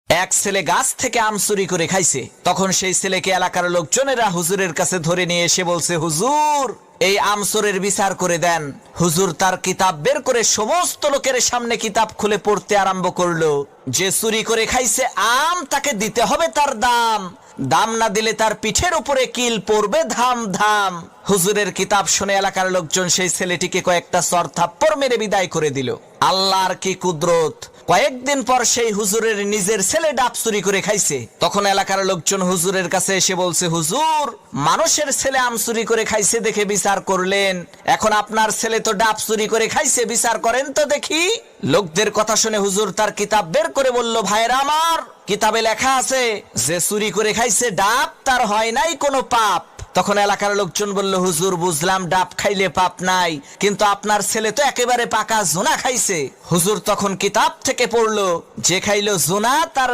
এক ছেলে গাছ থেকে আম চুরি করে খাইছে। তখন সেই ছেলেকে এলাকার লোকজনেরা হুজুরের কাছে ধরে নিয়ে এসে বলছে, হুজুর এই আম চোরের বিচার করে দেন। হুজুর তার কিতাব বের করে সমস্ত লোকের সামনে কিতাব খুলে পড়তে আরম্ভ করলো। যে চুরি করে খাইছে আম তাকে দিতে হবে তার দাম, দাম না দিলে তার পিঠের উপরে কিল পড়বে ধাম ধাম। হুজুরের কিতাব শুনে এলাকার লোকজন সেই ছেলেটিকে কয়েকটা চর থাপ্পড় মেরে বিদায় করে দিল। আল্লাহর কি কুদরত! কয়েকদিন পর সেই হুজুরের নিজের ছেলে ডাব চুরি করে খাইছে। তখন এলাকার লোকজন হুজুরের কাছে এসে বলছে, হুজুর মানুষের ছেলে আম চুরি করে খাইছে দেখে বিচার করলেন, এখন আপনার ছেলে তো ডাব চুরি করে খাইছে, বিচার করেন তো দেখি। লোকদের কথা শুনে হুজুর তার কিতাব বের করে বলল, ভাইরা আমার, কিতাবে লেখা আছে যে চুরি করে খাইছে ডাব তার হয় নাই কোনো পাপ। তখন এলাকার লোকজন বলল, হুজুর বুঝলাম ডাব খাইলে পাপ নাই, কিন্তু আপনার ছেলে তো একেবারে পাকা জোনা খাইছে। হুজুর তখন কিতাব থেকে পড়লো, যে খাইলো জোনা তার